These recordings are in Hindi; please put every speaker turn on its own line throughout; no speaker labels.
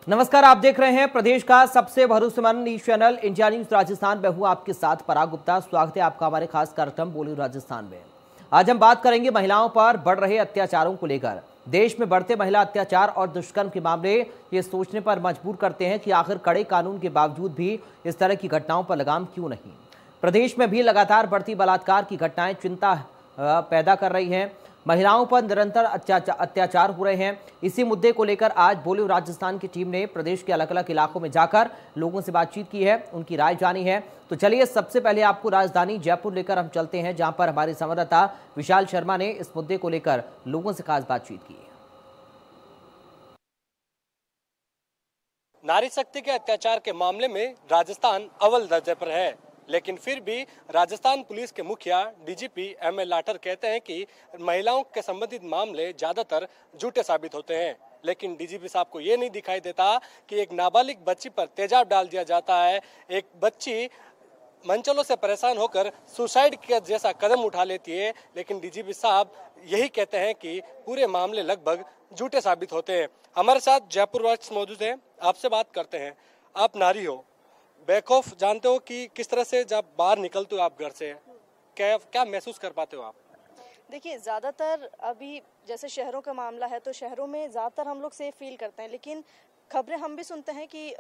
नमस्कार, आप देख रहे हैं प्रदेश का सबसे भरोसेमंद news channel India news Rajasthan. मैं हूं आपके साथ पराग गुप्ता। स्वागत है आपका हमारे खास कार्यक्रम बॉलीवुड राजस्थान में। आज हम बात करेंगे महिलाओं पर बढ़ रहे अत्याचारों को लेकर। देश में बढ़ते महिला अत्याचार और दुष्कर्म के मामले ये सोचने पर मजबूर करते हैं कि आखिर कड़े कानून के बावजूद भी इस तरह की घटनाओं पर लगाम क्यों नहीं। प्रदेश में भी लगातार बढ़ती बलात्कार की घटनाएं चिंता पैदा कर रही हैं। महिलाओं पर निरंतर अत्याचार हो रहे हैं। इसी मुद्दे को लेकर आज बॉलीवुड राजस्थान की टीम ने प्रदेश के अलग अलग इलाकों में जाकर लोगों से बातचीत की है, उनकी राय जानी है। तो चलिए सबसे पहले आपको राजधानी जयपुर लेकर हम चलते हैं, जहां पर हमारे संवाददाता विशाल शर्मा ने इस मुद्दे को लेकर लोगों से खास बातचीत की।
नारी शक्ति के अत्याचार के मामले में राजस्थान अव्वल दर्जे पर है, लेकिन फिर भी राजस्थान पुलिस के मुखिया डीजीपी एमएल लाठर कहते हैं कि महिलाओं के संबंधित मामले ज्यादातर झूठे साबित होते हैं। लेकिन डीजीपी साहब को ये नहीं दिखाई देता कि एक नाबालिग बच्ची पर तेजाब डाल दिया जाता है। एक बच्ची मंचलों से परेशान होकर सुसाइड के जैसा कदम उठा लेती है, लेकिन डीजीपी साहब यही कहते हैं कि पूरे मामले लगभग झूठे साबित होते हैं। हमारे साथ जयपुर वासी मौजूद हैं, आपसे बात करते हैं। आप नारी हो, बेखौफ जानते हो कि किस तरह से जब बाहर निकलते हो आप घर से, क्या महसूस कर पाते हो आप?
देखिए, ज़्यादातर अभी जैसे शहरों का मामला है तो शहरों में ज़्यादातर हम लोग सेफ फील करते हैं, लेकिन खबरें हम भी सुनते हैं कि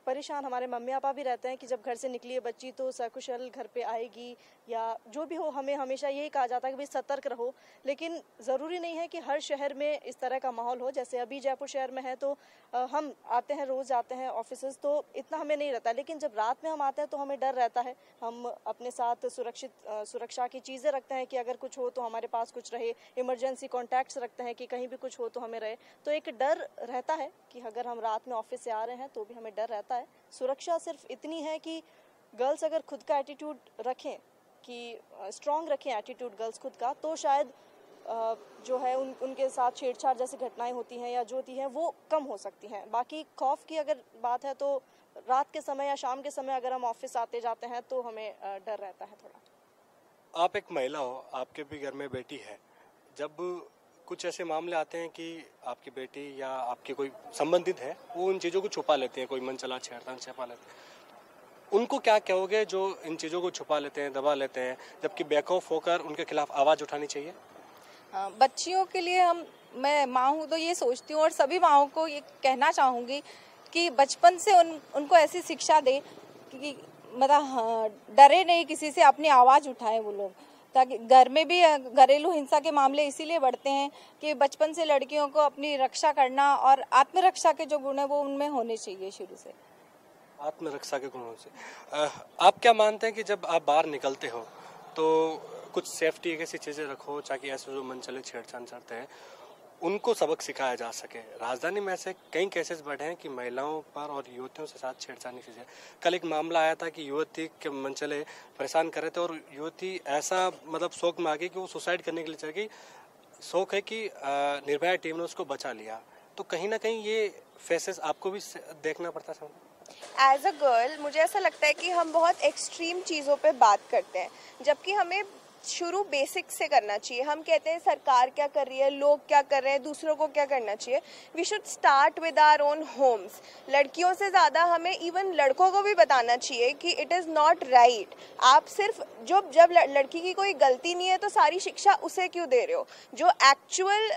परेशान हमारे मम्मी पापा भी रहते हैं कि जब घर से निकली है बच्ची तो सकुशल घर पे आएगी या जो भी हो। हमें हमेशा यही कहा जाता है कि भाई सतर्क रहो, लेकिन ज़रूरी नहीं है कि हर शहर में इस तरह का माहौल हो। जैसे अभी जयपुर शहर में है तो हम आते हैं, रोज़ आते हैं ऑफिसेज, तो इतना हमें नहीं रहता, लेकिन जब रात में हम आते हैं तो हमें डर रहता है। हम अपने साथ सुरक्षा की चीज़ें रखते हैं कि अगर कुछ हो तो हमारे पास कुछ रहे, इमरजेंसी कॉन्टैक्ट्स रखते हैं कि कहीं भी कुछ हो तो हमें रहे। तो एक डर रहता है कि अगर हम रात में ऑफिस से आ रहे हैं तो भी हमें डर रहता है। सुरक्षा सिर्फ इतनी है कि गर्ल्स अगर खुद का एटीट्यूड रखें, कि स्ट्रॉन्ग रखें एटीट्यूड गर्ल्स खुद का, तो शायद जो है उनके साथ छेड़छाड़ जैसी घटनाएं होती हैं या जो होती हैं वो कम हो सकती हैं। बाकी खौफ की अगर बात है तो रात के समय या शाम के समय अगर हम ऑफिस आते जाते हैं तो हमें डर रहता है थोड़ा।
आप एक महिला हो, आपके भी घर में बेटी है। जब कुछ ऐसे मामले आते हैं कि आपकी बेटी या आपके कोई संबंधित है वो उन चीज़ों को छुपा लेते हैं, कोई मनचला छेड़छाड़ छुपा लेते हैं, उनको क्या कहोगे जो इन चीज़ों को छुपा लेते हैं, दबा लेते हैं, जबकि बैकऑफ होकर उनके खिलाफ आवाज़ उठानी चाहिए?
बच्चियों के लिए मैं माँ हूँ तो ये सोचती हूँ और सभी माँओं को ये कहना चाहूँगी कि बचपन से उनको ऐसी शिक्षा दे कि मतलब डरे नहीं किसी से, अपनी आवाज़ उठाए वो लोग। ताकि घर में भी घरेलू हिंसा के मामले इसीलिए बढ़ते हैं कि बचपन से लड़कियों को अपनी रक्षा करना और आत्मरक्षा के जो गुण है वो उनमें होने चाहिए शुरू से।
आत्मरक्षा के गुणों से आप क्या मानते हैं कि जब आप बाहर निकलते हो तो कुछ सेफ्टी ऐसी चीज़ें रखो ताकि ऐसे जो मनचले छेड़छाड़ करते हैं उनको सबक सिखाया जा सके? राजधानी में ऐसे कई केसेस बढ़े हैं कि महिलाओं पर और युवतियों के साथ छेड़छाड़ की चीज़ें। कल एक मामला आया था कि युवती के मनचले परेशान कर रहे थे और युवती ऐसा मतलब शौक में आ गई कि वो सुसाइड करने के लिए चल गई। शौक है कि निर्भया टीम ने उसको बचा लिया। तो कहीं ना कहीं ये फेसेस आपको भी देखना पड़ता है।
एज अ गर्ल मुझे ऐसा लगता है कि हम बहुत एक्सट्रीम चीज़ों पे बात करते हैं, जबकि हमें शुरू बेसिक से करना चाहिए। हम कहते हैं सरकार क्या कर रही है, लोग क्या कर रहे हैं, दूसरों को क्या करना चाहिए। We should start with our own homes. लड़कियों से ज़्यादा हमें इवन लड़कों को भी बताना चाहिए कि इट इज़ नॉट राइट। आप सिर्फ जब लड़की की कोई गलती नहीं है तो सारी शिक्षा उसे क्यों दे रहे हो।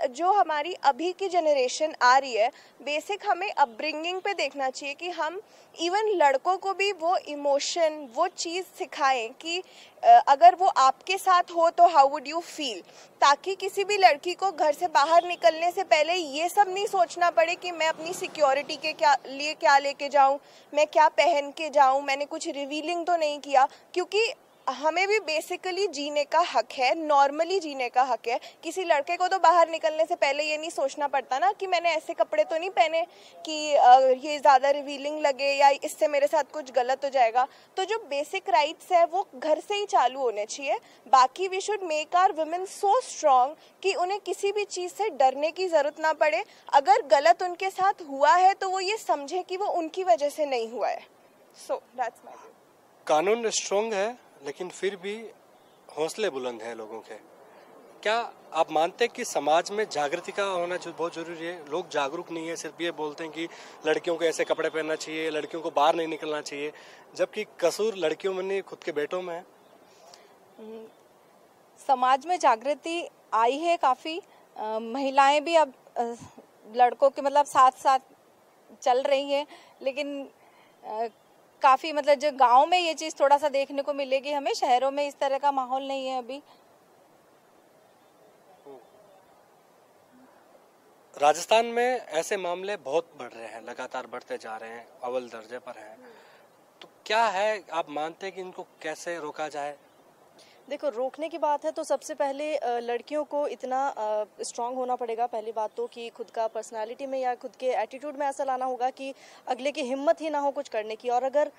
जो हमारी अभी की जनरेशन आ रही है, बेसिक हमें अपब्रिंगिंग पे देखना चाहिए कि हम इवन लड़कों को भी वो इमोशन, वो चीज़ सिखाएं कि अगर वो आपके साथ हो तो हाउ वुड यू फील, ताकि किसी भी लड़की को घर से बाहर निकलने से पहले ये सब नहीं सोचना पड़े कि मैं अपनी सिक्योरिटी के लिए क्या लेके जाऊं, मैं क्या पहन के जाऊं, मैंने कुछ रिवीलिंग तो नहीं किया। क्योंकि हमें भी बेसिकली जीने का हक है, नॉर्मली जीने का हक है। किसी लड़के को तो बाहर निकलने से पहले ये नहीं सोचना पड़ता ना कि मैंने ऐसे कपड़े तो नहीं पहने कि ये ज़्यादा रिवीलिंग लगे या इससे मेरे साथ कुछ गलत हो जाएगा। तो जो बेसिक राइट्स है वो घर से ही चालू होने चाहिए। बाकी we should make our women so strong कि उन्हें किसी भी चीज़ से डरने की ज़रूरत ना पड़े। अगर गलत उनके साथ हुआ है तो वो ये समझे कि वो उनकी वजह से नहीं हुआ है। So that's my view.
कानून स्ट्रॉन्ग है लेकिन फिर भी हौसले बुलंद हैं लोगों के। क्या आप मानते हैं कि समाज में जागृति का होना बहुत जरूरी है? लोग जागरूक नहीं है, सिर्फ ये बोलते हैं कि लड़कियों को ऐसे कपड़े पहनना चाहिए, लड़कियों को बाहर नहीं निकलना चाहिए, जबकि कसूर लड़कियों में नहीं, खुद के बेटों में है।
समाज में जागृति आई है काफी, महिलाएं भी अब लड़कों के मतलब साथ साथ चल रही हैं, लेकिन काफी मतलब जो गांव में ये चीज थोड़ा सा देखने को मिलेगी हमें, शहरों में इस तरह का माहौल नहीं है अभी।
राजस्थान में ऐसे मामले बहुत बढ़ रहे हैं, लगातार बढ़ते जा रहे हैं, अव्वल दर्जे पर हैं। तो क्या है, आप मानते हैं कि इनको कैसे रोका जाए?
देखो, रोकने की बात है तो सबसे पहले लड़कियों को इतना स्ट्रांग होना पड़ेगा। पहली बात तो कि खुद का पर्सनालिटी में या खुद के एटीट्यूड में ऐसा लाना होगा कि अगले की हिम्मत ही ना हो कुछ करने की। और अगर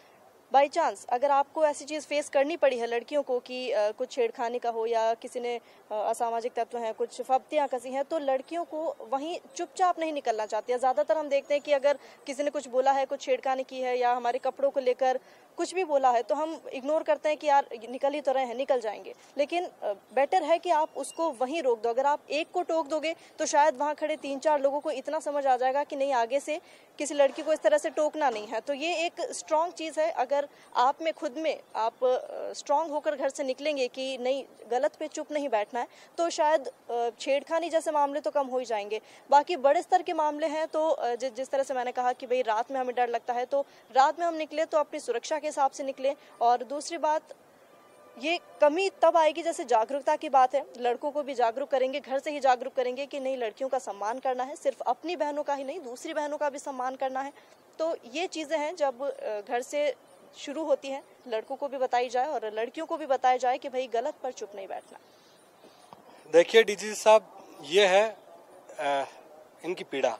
बाई चांस अगर आपको ऐसी चीज़ फेस करनी पड़ी है लड़कियों को कि कुछ छेड़खानी का हो या किसी ने असामाजिक तत्व हैं, कुछ फब्तियाँ कसी हैं, तो लड़कियों को वहीं चुपचाप नहीं निकलना चाहती है। ज़्यादातर हम देखते हैं कि अगर किसी ने कुछ बोला है, कुछ छेड़खानी की है या हमारे कपड़ों को लेकर कुछ भी बोला है, तो हम इग्नोर करते हैं कि यार निकल ही तो रहे हैं, निकल जाएंगे। लेकिन बेटर है कि आप उसको वहीं रोक दो। अगर आप एक को टोक दोगे तो शायद वहाँ खड़े 3-4 लोगों को इतना समझ आ जाएगा कि नहीं, आगे से किसी लड़की को इस तरह से टोकना नहीं है। तो ये एक स्ट्रांग चीज़ है। अगर आप में खुद में आप स्ट्रांग होकर घर से निकलेंगे कि नहीं, गलत पे चुप नहीं बैठना है, तो शायद छेड़खानी जैसे मामले तो कम हो ही जाएंगे। बाकी बड़े स्तर के मामले हैं तो जिस तरह से मैंने कहा कि भाई रात में हमें डर लगता है, तो रात में हम निकले तो अपनी सुरक्षा के हिसाब से निकले। और दूसरी बात, ये कमी तब आएगी जैसे जागरूकता की बात है। लड़कों को भी जागरूक करेंगे, घर से ही जागरूक करेंगे कि नहीं, लड़कियों का सम्मान करना है, सिर्फ अपनी बहनों का ही नहीं, दूसरी बहनों का भी सम्मान करना है। तो ये चीज़ें हैं जब घर से शुरू होती हैं, लड़कों को भी बताई जाए और लड़कियों को भी बताया जाए कि भाई गलत पर चुप नहीं बैठना।
देखिए डीजी साहब, ये है इनकी पीड़ा।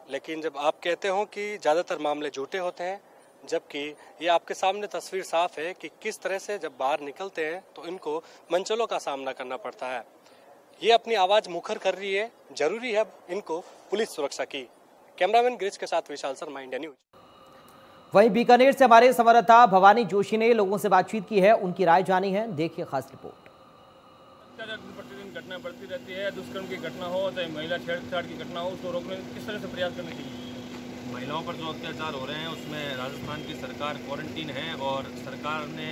लेकिन जब आप कहते हो कि ज़्यादातर मामले झूठे होते हैं, जबकि ये आपके सामने तस्वीर साफ है कि किस तरह से जब बाहर निकलते हैं तो इनको मंचलों का सामना करना पड़ता है। ये अपनी आवाज़ मुखर कर रही है, जरूरी है इनको पुलिस सुरक्षा की। कैमरामैन गिरीश के साथ विशाल शर्मा, इंडिया न्यूज।
वहीं बीकानेर से हमारे संवाददाता भवानी जोशी ने लोगों से बातचीत की है, उनकी राय जानी है, देखिए खास रिपोर्ट।
प्रतिदिन घटना बढ़ती रहती है, दुष्कर्म की घटना हो चाहे महिला छेड़छाड़ की घटना हो, उसको रोकने किस तरह से प्रयास करने चाहिए?
महिलाओं पर जो अत्याचार हो रहे हैं उसमें राजस्थान की सरकार क्वारंटीन है और सरकार ने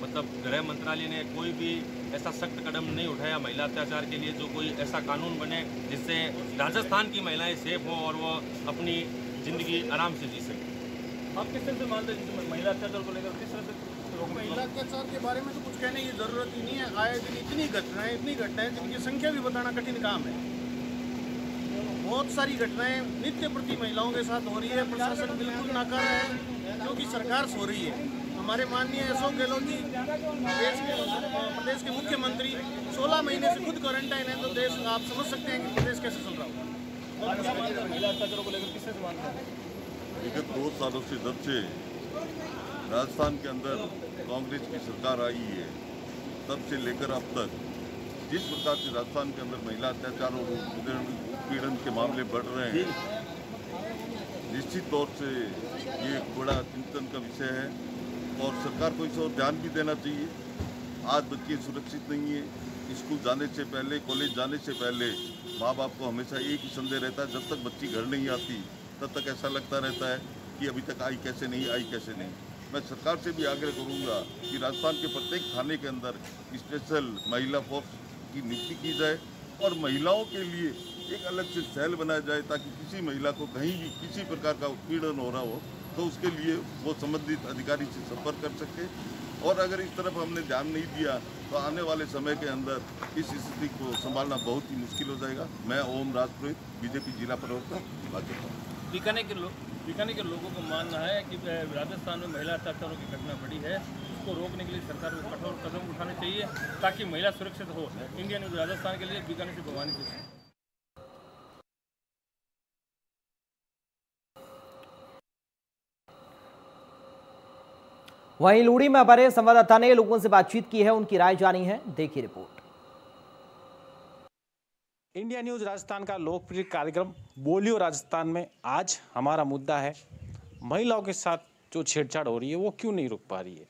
मतलब गृह मंत्रालय ने कोई भी ऐसा सख्त कदम नहीं उठाया महिला अत्याचार के लिए, जो कोई ऐसा कानून बने जिससे राजस्थान की महिलाएं सेफ हों और वो अपनी ज़िंदगी आराम से जी सकें।
आप किस तरह से मानते हैं जिसमें महिला अत्याचार को लेकर किस तरह से?
महिला अत्याचार के बारे में तो कुछ कहने की ज़रूरत ही नहीं है। आए दिन इतनी घटनाएं जिनकी संख्या भी बताना कठिन काम है। बहुत सारी घटनाएं नित्य प्रति महिलाओं के साथ हो रही है। प्रशासन बिल्कुल नाकारा है, क्योंकि सरकार सो रही है। हमारे माननीय अशोक गहलोत जी प्रदेश के मुख्यमंत्री 16 महीने से खुद क्वारंटाइन है, तो देश आप समझ सकते हैं कि प्रदेश कैसे चल रहा होगा।
महिला अत्याचारों को लेकर किस तरह से मानते हैं?
विगत 2 सालों से जब से राजस्थान के अंदर कांग्रेस की सरकार आई है, तब से लेकर अब तक जिस प्रकार से राजस्थान के अंदर महिला अत्याचार और उत्पीड़न के मामले बढ़ रहे हैं, निश्चित तौर से ये बड़ा चिंतन का विषय है और सरकार को इस ओर ध्यान भी देना चाहिए। आज बच्चे सुरक्षित नहीं है। स्कूल जाने से पहले, कॉलेज जाने से पहले माँ बाप को हमेशा एक ही संदेह रहता है, जब तक बच्ची घर नहीं आती तब तक ऐसा लगता रहता है कि अभी तक आई कैसे नहीं, आई कैसे नहीं। मैं सरकार से भी आग्रह करूंगा कि राजस्थान के प्रत्येक थाने के अंदर स्पेशल महिला फोर्स की नियुक्ति की जाए और महिलाओं के लिए एक अलग से सेल बनाया जाए, ताकि किसी महिला को कहीं भी किसी प्रकार का उत्पीड़न हो रहा हो तो उसके लिए वो संबंधित अधिकारी से संपर्क कर सके। और अगर इस तरफ हमने ध्यान नहीं दिया तो आने वाले समय के अंदर इस स्थिति को संभालना बहुत ही मुश्किल हो जाएगा। मैं ओम राजपुरोहित, बीजेपी जिला प्रवक्ता, भाजपा।
बीकानेर के लोगों को मानना है कि राजस्थान में महिला अत्याचारों की घटना बढ़ी है, उसको रोकने के लिए सरकार को कठोर कदम उठाने चाहिए ताकि महिला सुरक्षित हो। इंडिया न्यूज राजस्थान के लिए बीकानेर से भवानी जोशी।
वहीं लूड़ी में हमारे संवाददाता ने लोगों से बातचीत की है, उनकी राय जानी है, देखिए रिपोर्ट।
इंडिया न्यूज राजस्थान का लोकप्रिय कार्यक्रम बोलियो राजस्थान में आज हमारा मुद्दा है महिलाओं के साथ जो छेड़छाड़ हो रही है वो क्यों नहीं रुक पा रही है।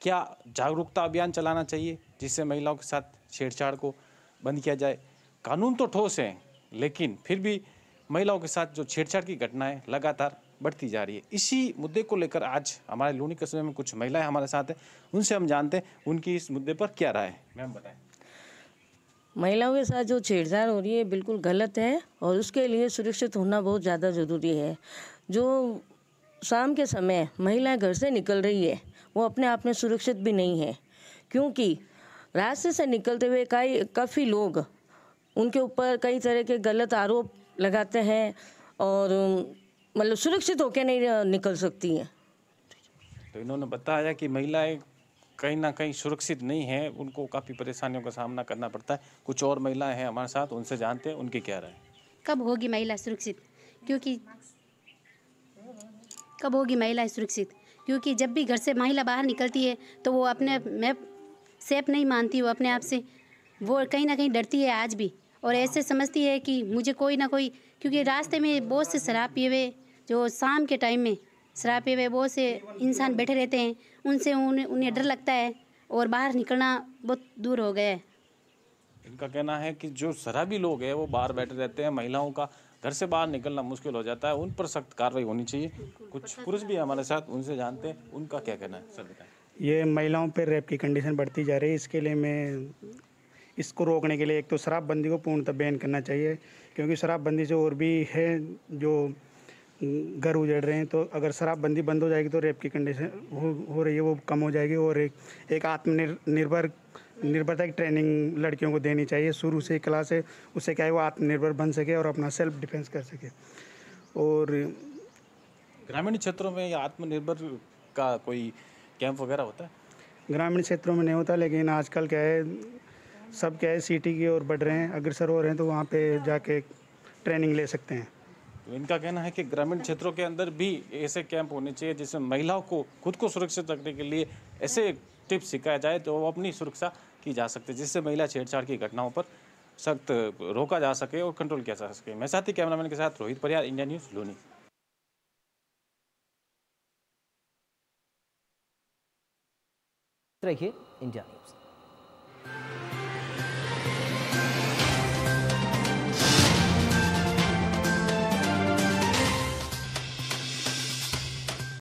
क्या जागरूकता अभियान चलाना चाहिए जिससे महिलाओं के साथ छेड़छाड़ को बंद किया जाए। कानून तो ठोस है, लेकिन फिर भी महिलाओं के साथ जो छेड़छाड़ की घटनाएं लगातार बढ़ती जा रही है। इसी मुद्दे को लेकर आज हमारे लूनी कस्बे में कुछ महिलाएं हमारे साथ हैं, उनसे हम जानते हैं उनकी इस मुद्दे पर क्या राय है। मैम बताएं।
महिलाओं के साथ जो छेड़छाड़ हो रही है बिल्कुल गलत है और उसके लिए सुरक्षित होना बहुत ज़्यादा ज़रूरी है। जो शाम के समय महिलाएं घर से निकल रही है वो अपने आप में सुरक्षित भी नहीं है, क्योंकि रास्ते से निकलते हुए काफ़ी लोग उनके ऊपर कई तरह के गलत आरोप लगाते हैं और मतलब सुरक्षित होकर नहीं निकल सकती हैं।
तो इन्होंने बताया कि महिलाएं कहीं ना कहीं सुरक्षित नहीं है, उनको काफ़ी परेशानियों का सामना करना पड़ता है। कुछ और महिलाएं हैं हमारे साथ, उनसे जानते हैं उनकी क्या राय।
कब होगी महिला सुरक्षित? कब होगी महिला सुरक्षित? क्योंकि जब भी घर से महिला बाहर निकलती है तो वो अपने में सेफ नहीं मानती, वो अपने आप से वो कहीं ना कहीं डरती है आज भी, और ऐसे समझती है कि मुझे कोई ना कोई, क्योंकि रास्ते में बहुत से शराब पिए हुए, जो शाम के टाइम में शराब पिए हुए बहुत से इंसान बैठे रहते हैं, उनसे उन्हें डर लगता है और बाहर निकलना बहुत दूर हो गया है।
इनका कहना है कि जो शराबी लोग हैं वो बाहर बैठे रहते हैं, महिलाओं का घर से बाहर निकलना मुश्किल हो जाता है, उन पर सख्त कार्रवाई होनी चाहिए। कुछ पुरुष भी हमारे साथ, उनसे जानते हैं उनका क्या कहना है। सर बताएं।
ये महिलाओं पर रेप की कंडीशन बढ़ती जा रही है, इसके लिए मैं इसको रोकने के लिए एक तो शराबबंदी को पूर्णतः बैन करना चाहिए, क्योंकि शराबबंदी से और भी है जो घर उजड़ रहे हैं। तो अगर शराबबंदी बंद हो जाएगी तो रेप की कंडीशन हो रही है वो कम हो जाएगी, और एक आत्मनिर्भरता की ट्रेनिंग लड़कियों को देनी चाहिए शुरू से क्लास है, उससे क्या है वो आत्मनिर्भर बन सके और अपना सेल्फ डिफेंस कर सके। और
ग्रामीण क्षेत्रों में आत्मनिर्भर का कोई कैंप वगैरह होता है?
ग्रामीण क्षेत्रों में नहीं होता, लेकिन आजकल क्या है सब क्या है सिटी की ओर बढ़ रहे हैं, अग्रसर हो रहे हैं, तो वहाँ पे जाके ट्रेनिंग ले सकते हैं।
तो इनका कहना है कि ग्रामीण क्षेत्रों के अंदर भी ऐसे कैंप होने चाहिए जिसमें महिलाओं को खुद को सुरक्षित रखने के लिए ऐसे टिप्स सिखाया जाए तो वो अपनी सुरक्षा की जा सकती है, जिससे महिला छेड़छाड़ की घटनाओं पर सख्त रोका जा सके और कंट्रोल किया जा सके। मैं साथी कैमरामैन के साथ रोहित परियार, इंडिया न्यूज़, लूनी।
रहिए इंडिया न्यूज़।